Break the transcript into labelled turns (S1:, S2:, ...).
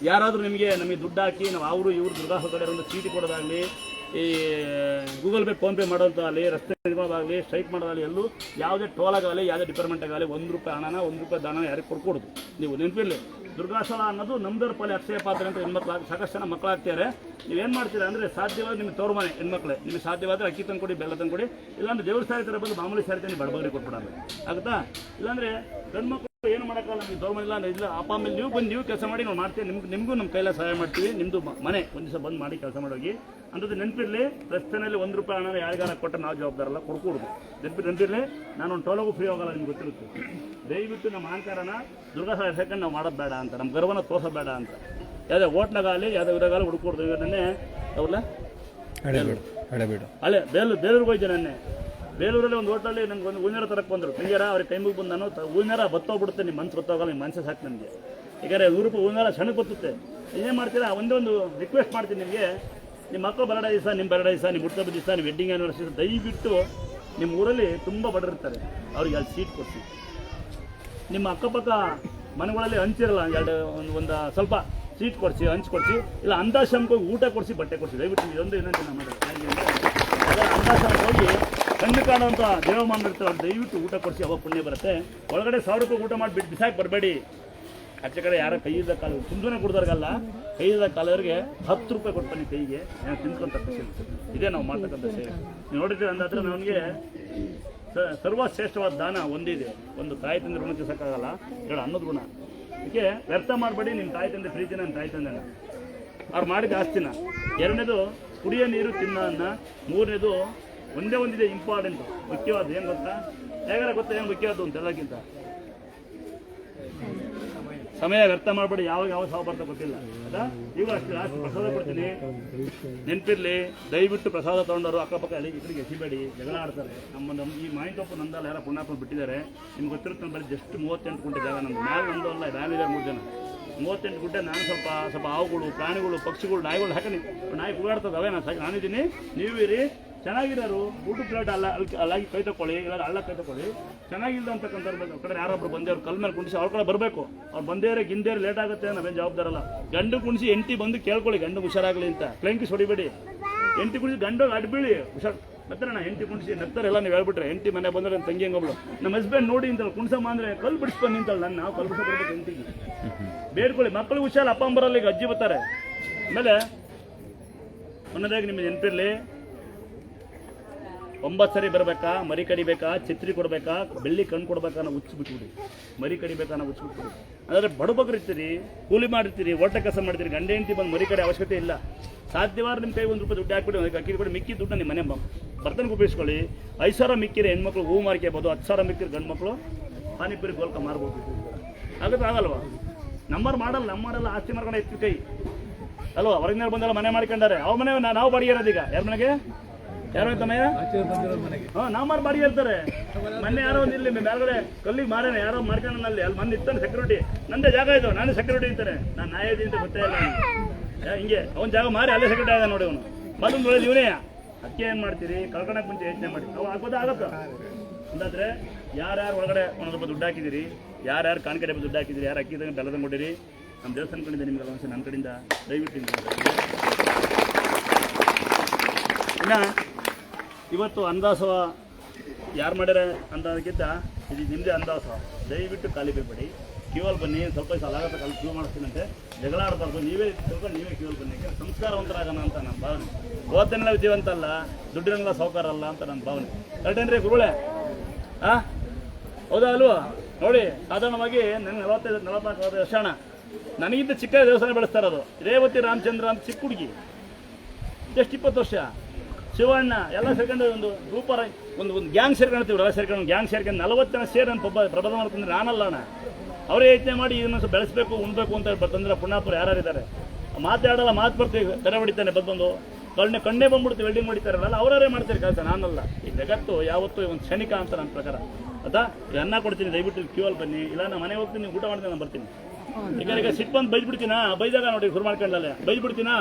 S1: ಯಾರಾದರೂ ನಮಗೆ ದುಡ್ಡು ಹಾಕಿ ನಾವು ಅವರು ಇವರು ದುರ್ಗಾಸ ಕಡೆ ಒಂದು ಚೀಟಿ ಕೊಡೋದಾಗಲಿ, ಈ ಗೂಗಲ್ ಪೇ ಫೋನ್ಪೇ ಮಾಡೋದಾಗಲಿ, ರಸ್ತೆ ನಿರ್ಮಾಣದಾಗಲಿ, ಸ್ಟ್ರೈಕ್ ಮಾಡೋದಾಗಲಿ, ಎಲ್ಲೂ ಯಾವುದೇ ಟೋಲಾಗಲಿ ಯಾವುದೇ ಡಿಪಾರ್ಟ್ಮೆಂಟಾಗಲಿ ₹1 ಹಣನ ₹1 ದಾನ ಯಾರಿಗೆ ಕೊಡ್ಕೊಡೋದು. ನೀವು ನೆನಪಿರಲಿ, ದುರ್ಗಾಶಾಲ ಅನ್ನೋದು ನಮ್ದರ ಪಾಲಿ ಅಕ್ಷಯ ಪಾತ್ರ ಅಂತ ಹೆಣ್ಮಕ್ಳು ಸಾಕಷ್ಟು ಜನ ಮಕ್ಕಳಾಗ್ತಾರೆ. ನೀವೇನು ಮಾಡ್ತೀರಾ ಅಂದರೆ ಸಾಧ್ಯವಾದ ನಿಮ್ಮ ತೋರ್ ಮನೆ ಹೆಣ್ಮಕ್ಳೇ, ನಿಮಗೆ ಸಾಧ್ಯವಾದರೆ ಅಕ್ಕಿ ತಂದು ಕೊಡಿ, ಬೆಲ್ಲ ತಂದು ಕೊಡಿ, ಇಲ್ಲಾಂದ್ರೆ ದೇವ್ರ ಸಾರಿ ಥರ ಬಂದು ಮಾಮೂಲಿ ಸಾರಿ ನೀವು ಬಡಬಗ್ರಿ ಕೊಟ್ಬಿಡೋದು ಆಗುತ್ತಾ. ಇಲ್ಲಾಂದರೆ ಗಂಡ್ಮಕ್ಳು ಏನು ಮಾಡೋಕ್ಕಲ್ಲ, ನಿಮ್ಗೆ ತೋರ್ ಮನೆ ಇಲ್ಲ ಅಪ್ಪ ಆಮೇಲೆ ನೀವು ಬಂದು ನೀವು ಕೆಲಸ ಮಾಡಿ ನಾವು ಮಾಡ್ತೀವಿ, ನಿಮಗೂ ನಮ್ಮ ಕೈಲ ಸಹಾಯ ಮಾಡ್ತೀವಿ, ನಿಮ್ಮದು ಮನೆ ಒಂದು ದಿವಸ ಬಂದು ಮಾಡಿ ಕೆಲಸ ಮಾಡೋಗಿ ಅಂಥದ್ದು ನೆನಪಿರಲಿ. ರಸ್ತೆಯಲ್ಲಿ ₹1 ಹಣ ಯಾರಿಗಾರ ಕೊಟ್ಟರೆ ನಾವು ಜವಾಬ್ದಾರಲ್ಲ, ಕೊಡ್ಕೊಡ್ದು. ನೆನಪಿರಲಿ, ನಾನೊಂದು ಟೋಲಗೂ ಫ್ರೀ ಹೋಗಲ್ಲ, ನಿಮ್ಗೆ ಗೊತ್ತಿರುತ್ತೆ. ದಯವಿಟ್ಟು ನಮ್ಮ ಅಹಂಕಾರನ ದುರ್ಗಾಸಾರ ಸೆಕೆಂಡ್ ನಾವು ಮಾಡೋದು ಬೇಡ ಅಂತ, ನಮ್ಮ ಗರ್ವನ ತೋರಿಸೋದು ಬೇಡ ಅಂತ. ಯಾವುದೇ ಓಟ್ನಾಗಲಿ ಯಾವುದೇ ಇದಾಗಲಿ ಹುಡುಕೊಡ್ದು. ಈಗ ನೆನ್ನೆ ಅವ್ರಲ್ಲ ಹಳೆ ಬೇಲೂರಿಗೆ ಹೋಯ್ತು. ನೆನ್ನೆ ಬೇಲೂರಲ್ಲಿ ಒಂದು ಹೋಟೆಲಲ್ಲಿ ನಂಗೆ ಒಂದು ಹೂವಿನ ತರಕ್ಕೆ ಬಂದರು. ತಂಗಿಯರ ಅವ್ರಿಗೆ ಕೈ ಮುಗಿ ಬಂದು ನಾನು ಹೂವಿನ ಬತ್ತೋಗ್ಬಿಡುತ್ತೆ, ನಿಮ್ಮ ಮನ್ಸು ಗೊತ್ತಾಗಲ್ಲ, ನಿಮ್ಮ ಮನಸ್ಸು ಸಾಕು ನನಗೆ. ಈಗ ₹100 ಹೂವಿನ ಸಣ್ಣಕ್ಕೆ ಬರ್ತುತ್ತೆ. ಏನೇನು ಮಾಡ್ತೀರಾ, ಒಂದು ರಿಕ್ವೆಸ್ಟ್ ಮಾಡ್ತೀನಿ ನಿಮಗೆ, ನಿಮ್ಮ ಮಕ್ಕಳು ಬರಡೇ ದಿವಸ, ನಿಮ್ಮ ಬರಡೇ ದಿವಸ, ನಿಮ್ಮ ಹುಟ್ಟುಹಬ್ಬದ ದಿವಸ, ನಿಮ್ಮ ವೆಡ್ಡಿಂಗ್ ಆ್ಯನಿವರ್ಸರಿ, ದಯವಿಟ್ಟು ನಿಮ್ಮ ಊರಲ್ಲಿ ತುಂಬ ಬಡರಿರ್ತಾರೆ, ಅವ್ರಿಗೆ ಅಲ್ಲಿ ಸೀಟ್ ಕೊಡಿಸಿ. ನಿಮ್ಮ ಅಕ್ಕಪಕ್ಕ ಮನೆಗಳಲ್ಲಿ ಹಂಚಿರಲ್ಲ, ಒಂದು ಸ್ವಲ್ಪ ಸೀಟ್ ಕೊಡಿಸಿ, ಹಂಚ್ಕೊಡ್ಸಿ. ಇಲ್ಲ ಅಂಧಾಶ್ರಮಕ್ಕೆ ಊಟ ಕೊಡಿಸಿ, ಬಟ್ಟೆ ಕೊಡಿಸಿ. ದಯವಿಟ್ಟು ಇದೊಂದು ಏನಂತ ನಾನು ಮಾಡೋದು, ಅಂಧಾಶ್ರಮಕ್ಕೆ ಹೋಗಿ ಕಣ್ಣು ಕಾಣುವಂಥ ದೇವಮಾನ ಇರ್ತಾರೆ, ಅವ್ರು ದಯವಿಟ್ಟು ಊಟ ಕೊಡಿಸಿ, ಅವಾಗ ಪುಣ್ಯ ಬರುತ್ತೆ. ಒಳಗಡೆ ₹1,000 ಊಟ ಮಾಡಿಬಿಟ್ಟು ಬಿಸಾಕಿ ಬರಬೇಡಿ. ಆಚೆ ಕಡೆ ಯಾರೋ ಕೈಯಿದ್ದ ಕಾಲು ಸುಮ್ಮನೆ ಕೊಡ್ದಾರ್ಗಲ್ಲ, ಕೈಯಿದ್ದ ಕಾಲವ್ರಿಗೆ ₹10 ಕೊಟ್ಟು ಬನ್ನಿ ಕೈಗೆ, ನಾನು ತಿನ್ಕೊಂತ ಖುಷಿ. ಇದೇ ನಾವು ಮಾಡ್ತಕ್ಕಂಥ ಸೇವೆ. ನೀವು ನೋಡಿದ್ರೆ ಅಂದಾದ್ರೆ ನನಗೆ ಸರ್ವಶ್ರೇಷ್ಠವಾದ ದಾನ ಒಂದಿದೆ. ಒಂದು ತಾಯಿ ತಂದೆ ಋಣ ತೀರ್ಸೋಕ್ಕಾಗಲ್ಲ, 2 ಅನ್ನದ ಋಣ. ಅದಕ್ಕೆ ವ್ಯರ್ಥ ಮಾಡಬೇಡಿ. ನಿಮ್ಮ ತಾಯಿ ತಂದೆ ಪ್ರೀತಿನ, ನನ್ನ ತಾಯಿ ತಂದೆನ ಅವ್ರು ಮಾಡಿದ ಆಸ್ತಿನ. 2ನೇದು ಕುಡಿಯೋ ನೀರು, ತಿನ್ನೋ ಅನ್ನ. 3ನೇದು ಒಂದಿದೆ ಇಂಪಾರ್ಟೆಂಟ್, ಮುಖ್ಯವಾದ. ಏನು ಗೊತ್ತಾ, ಹೇಗಾರ ಗೊತ್ತಾ ಏನು ಮುಖ್ಯವಾದ್ದು ಅಂತ ಎಲ್ಲಕ್ಕಿಂತ? ಸಮಯ ವ್ಯರ್ಥ ಮಾಡಬೇಡಿ. ಯಾವ ಸಾವು ಬರ್ತಾ ಗೊತ್ತಿಲ್ಲ ಅದಾ. ಈಗ ಅಷ್ಟು ಲಾಸ್ಟ್ ಪ್ರಸಾದ ಕೊಡ್ತೀನಿ, ನೆನಪಿರಲಿ. ದಯವಿಟ್ಟು ಪ್ರಸಾದ ತೊಗೊಂಡವರು ಅಕ್ಕಪಕ್ಕ ಅಲ್ಲಿ ಈ ಕಡೆಗೆ ಎಸಿಬೇಡಿ, ಜಗಳ ಆಡ್ತಾರೆ. ನಮ್ಮ ಈ ಮಾಹಿತೊಪ್ಪು ನಂದಲ್ಲ, ಯಾರೋ ಪುಣ್ಯಾತ್ಮ ಬಿಟ್ಟಿದ್ದಾರೆ, ನಿಮ್ಗೆ ಗೊತ್ತಿರುತ್ತೆ. ಬರೀ ಜಸ್ಟ್ 38 ಗುಂಟೆ ಜಾಗ ನಮ್ದು. ಮ್ಯಾಲೆ ನಂದು ಅಲ್ಲ, ಮ್ಯಾಲಿದ್ದಾರೆ 3 ಜನ. 38 ಗುಂಟೆ. ನಾನು ಸ್ವಲ್ಪ ಹಾವುಗಳು, ಪ್ರಾಣಿಗಳು, ಪಕ್ಷಿಗಳು, ನಾಯಿಗಳು ಹಾಕಿ ನಾಯಿ ಕೂಗಾಡ್ತದೆ, ಅವೇ ನಾನಿದ್ದೀನಿ. ನೀವು ಇರಿ, ಚೆನ್ನಾಗಿರೋರು ಊಟ ಪ್ಲೇಟ್ ಅಲ್ಲಾಗಿ ಕೈ ತಗೊಳ್ಳಿ, ಇಲ್ಲ ಹಳ್ಳ ಕೈ ತಗೊಳ್ಳಿ. ಚೆನ್ನಾಗಿಲ್ಲ ಅಂತಕ್ಕಂಥವ್ರು ಕಡೆ ಯಾರೊಬ್ರು ಬಂದೇವ್ರು ಕಲ್ ಮೇಲೆ ಕುಣಿಸಿ ಅವ್ರ ಕಡೆ ಬರಬೇಕು. ಅವ್ರು ಬಂದೇರೆ ಗಿಂದೇರು ಲೇಟ್ ಆಗುತ್ತೆ, ನಾವೇನು ಜವಾಬ್ದಾರಲ್ಲ. ಗಂಡು ಕುಣಿಸಿ ಎಂಟಿ ಬಂದು ಕೇಳ್ಕೊಳ್ಳಿ, ಗಂಡು ಹುಷಾರಾಗಲಿ ಅಂತ. ಕ್ಲೈಂಕಿಸ್ ಹೊಡಿಬೇಡಿ. ಎಂಟಿ ಕುಣಿಸಿ ಗಂಡು ಅಡ್ಬೀಳಿ ಹುಷಾರು ಬರ್ತಾರೆ. ಎಂಟಿ ಕುಣಿಸಿ ನಗ್ತಾರೆಲ್ಲ, ನೀವು ಹೇಳ್ಬಿಟ್ರೆ. ಎಂಟಿ ಮನೆ ಬಂದರೆ ನನ್ನ ತಂಗಿ ಹಂಗೊಬ್ಳು, ನಮ್ಮ ಹಸ್ಬೆಂಡ್ ನೋಡಿ ಇಂತಲ್ಲ ಕುಣಿಸಮ್ಮ ಅಂದರೆ ಕಲ್ ಬಿಡಿಸ್ಕೊಂಡು ನಿಂತಲ್ಲ. ನಾವು ಕಲ್ ಬಿಡಿಸ್ಕೊಡ್ಬೇಕು ಎಂಟಿಗೆ. ಬೇಡ್ಕೊಳ್ಳಿ. ಮಕ್ಕಳು ಹುಷಾರು, ಅಪ್ಪ ಬರಲ್ಲ, ಈಗ ಅಜ್ಜಿ ಬರ್ತಾರೆ. ಆಮೇಲೆ ಒಂದದಾಗಿ ನಿಮಗೆ ನೆನಪಿರಲಿ, 9 ಸರಿ ಬರಬೇಕಾ, ಮರಿ ಕಡಿಬೇಕಾ, ಛತ್ರಿ ಕೊಡಬೇಕಾ, ಬೆಳ್ಳಿ ಕಣ್ಣು ಕೊಡ್ಬೇಕಾ, ನಾವು ಹುಚ್ಚಿಬಿಟ್ಬಿಡಿ. ಮರಿ ಕಡಿಬೇಕಾ, ನಾವು ಹುಚ್ಚಿಬಿಟ್ಬಿಡಿ. ಅಂದರೆ ಬಡಬಗ್ರು ಇರ್ತೀರಿ, ಕೂಲಿ ಮಾಡಿರ್ತೀರಿ, ಹೊಟ್ಟೆ ಕೆಲಸ ಮಾಡ್ತೀರಿ, ಗಂಡ ಹೆಂಡತಿ ಬಂದು ಮರಿ ಕಡೆ ಅವಶ್ಯಕತೆ ಇಲ್ಲ. ಸಾಧ್ಯವಾದ್ರೆ ನಿಮ್ಮ ಕೈ ₹1 ದುಡ್ಡು ಹಾಕ್ಬಿಟ್ಟು ಅಕ್ಕಿ ಕೊಡಿ. ಮಿಕ್ಕಿ ದುಡ್ಡು ನಿಮ್ಮ ಮನೆ ಬರ್ತನಕ್ಕೆ ಉಪಯೋಗಿಸ್ಕೊಳ್ಳಿ. 5,000 ಮಿಕ್ಕಿರಿ ಹೆಣ್ಮಕ್ಳು ಹೂ ಮಾರ್ಕೋಬೋದು, 10,000 ಮಿಕ್ಕಿರಿ ಗಂಡು ಮಕ್ಕಳು ಪಾನಿಪುರಿ ಗೋಲ್ಕ ಮಾರ್ಬೋದು. ಆಗುತ್ತೆ ಆಗಲ್ವಾ? ನಮ್ಮರೆಲ್ಲ ಆಸ್ತಿ ಮಾರ್ಕೊಂಡು ಎತ್ತಿ ಕೈ ಅಲ್ವಾ? ಹೊರಗಿನ ಬಂದೆಲ್ಲ ಮನೆ ಮಾಡ್ಕೊಂಡಾರೆ. ಅವ್ರ ಮನೆ ನಾವು ಬಾಡಿಗೆ ಇರೋದೀಗ. ಯಾರ ಮನೆಗೆ? ಯಾರು ತಮ್ಮಯ್ಯ? ನಾವು ಮಾರು ಬಾಡಿಗೆ ಇರ್ತಾರೆ. ಮೊನ್ನೆ ಯಾರೋ ಒಂದು ಇಲ್ಲಿ ಮೇಲ್ಗಡೆ ಕಲ್ಲಿಗೆ ಮಾರೇನೆ, ಯಾರೋ ಮಾಡ್ಕೊಂಡಲ್ಲಿ ಅಲ್ಲಿ ಮಂದಿ ಇರ್ತಾನೆ ಸೆಕ್ಯೂರಿಟಿ. ನಂದೇ ಜಾಗ ಇದು, ನಾನೇ ಸೆಕ್ಯೂರಿಟಿ ಇರ್ತಾರೆ. ನಾನು ನ್ಯಾಯದಿ ಅಂತ ಗೊತ್ತೇ ಇಲ್ಲ. ಹಿಂಗೆ ಅವ್ನ ಜಾಗ ಮಾರಿ ಅಲ್ಲೇ ಸೆಕ್ಯೂರಿಟಿ ಆಗ ನೋಡಿ ಅವನು. ಮೊದಲು ನೋಡಿದ ಇವನೇ. ಅದಕ್ಕೆ ಏನು ಮಾಡ್ತೀರಿ, ಕಳ್ಕೊಳಕ್ಕೆ ಮುಂಚೆ ಯೋಚನೆ ಮಾಡಿ. ಅವು ಆಗ್ಬೋದಾ? ಆಗತ್ತ ಅಂದಾದ್ರೆ ಯಾರ್ಯಾರು ಒಳಗಡೆ ₹1 ದುಡ್ಡು ಹಾಕಿದಿರಿ, ಯಾರ್ಯಾರು ಕಾಣಿಕೆ ಡಬ್ಬ ದುಡ್ಡು ಹಾಕಿದಿರಿ, ಯಾರು ಅಕ್ಕಿದಂಗೆ ಬೆಲ್ಲದಂಗೆ ಕೊಟ್ಟಿರಿ, ನಮ್ಮ ದೇವಸ್ಥಾನ ಕಡೆಯಿಂದ ನಿಮ್ಗೆ ಒಂದ್ಸಲ ನನ್ನ ಕಡೆಯಿಂದ ದಯವಿಟ್ಟು. ಇನ್ನು ಇವತ್ತು ಅನ್ನದಾಸೋಹ ಯಾರು ಮಾಡ್ಯಾರ ಅನ್ನೋದಕ್ಕಿಂತ ಇದು ನಿಮ್ಮದೇ ಅನ್ನದಾಸೋಹ. ದಯವಿಟ್ಟು ಖಾಲಿ ಬೇಡಬೇಡಿ. ಕ್ಯೂವಲ್ಲಿ ಬನ್ನಿ. ಸ್ವಲ್ಪ ಆಗತ್ತೆ ಕಾಲ ಕ್ಯೂ ಮಾಡಿಸ್ತೀನಂತೆ, ಜಗಳ ಆಡಬಾರ್ದು. ನೀವೇ ಕ್ಯೂವಲ್ಲಿ ಬನ್ನಿ. ಸಂಸ್ಕಾರವಂತರಾಗೋಣ ಅಂತ ನನ್ನ ಭಾವನೆ. ಓದನೆಲ್ಲ ವಿದ್ಯಾವಂತಲ್ಲ, ದುಡ್ಡಿನೆಲ್ಲ ಸಾಹುಕಾರ ಅಲ್ಲ ಅಂತ ನನ್ನ ಭಾವನೆ. ಕರೆಕ್ಟೇನ್ರಿ ಗುರುಗಳೇ? ಹೌದಾ ಅಲ್ವಾ? ನೋಡಿ, ಸಾಧಾರಣವಾಗಿ ನನಗೆ 45-44 ವರ್ಷ. ನನಗಿಂತ ಚಿಕ್ಕ ದೇವಸ್ಥಾನ ಬೆಳೆಸ್ತಾ ಇರೋದು ರೇವತಿ ರಾಮಚಂದ್ರ ಅಂತ ಚಿಕ್ಕ ಹುಡುಗಿ. ಎಷ್ಟು 20 ವರ್ಷ. ಶಿವಣ್ಣ ಎಲ್ಲ ಸೇರ್ಕೊಂಡು ಒಂದು ಗ್ರೂಪರ್, ಒಂದು ಗ್ಯಾಂಗ್ ಸೇರ್ಕೊಂಡ್ತೀವಿ. ಎಲ್ಲ ಸೇರ್ಕೊಂಡು ಗ್ಯಾಂಗ್ ಸೇರ್ಕೊಂಡು 40 ಜನ ಸೇರಿ ನಾನು ಪ್ರಬಂಧ ಮಾಡ್ಕೊಂಡ್ರೆ ನಾನಲ್ಲ ಅಣ್ಣ. ಅವರೇ ಯೋಚನೆ ಮಾಡಿ ಇದನ್ನು ಬೆಳೆಸಬೇಕು, ಉಣ್ಬೇಕು ಅಂತ ಬರ್ತಂದ್ರೆ ಪುಣ್ಯಾಪುರ ಯಾರ್ಯಾರಿದ್ದಾರೆ. ಮಾತಾಡಲ್ಲ, ಮಾತು ಬರ್ತೀವಿ, ತೆರೆ ಹೊಡಿತಾನೆ ಬಂದು ಕಣ್ಣೇ ಬಂದ್ಬಿಡ್ತೀವಿ. ವೆಲ್ಡಿಂಗ್ ಮಾಡಿತಾರಲ್ಲ ಅವರೇ ಮಾಡ್ತಾರೆ ಕೆಲಸ, ನಾನಲ್ಲ. ಈ ಜಗತ್ತು ಯಾವತ್ತೂ ಒಂದು ಕ್ಷಣಿಕ ಅಂತ ನನ್ನ ಪ್ರಕಾರ. ಆಯ್ತಾ? ಈಗ ಅನ್ನ ಕೊಡ್ತೀನಿ, ದಯವಿಟ್ಟು ಕ್ಯೂವಲ್ಲಿ ಬನ್ನಿ. ಇಲ್ಲ ನಾನು ಮನೆ ಹೋಗ್ತೀನಿ, ನೀವು ಊಟ ಮಾಡ್ತೀನಿ, ನಾನು ಬರ್ತೀನಿ. ಈಗ ಸಿಟ್ಟು ಬಂದು ಬೈದ್ಬಿಡ್ತೀನಾ? ಬೈದಾಗ ನೋಡಿ ಶುರು ಮಾಡ್ಕೊಂಡಲ್ಲ, ಬೈದ್ಬಿಡ್ತೀನಾ?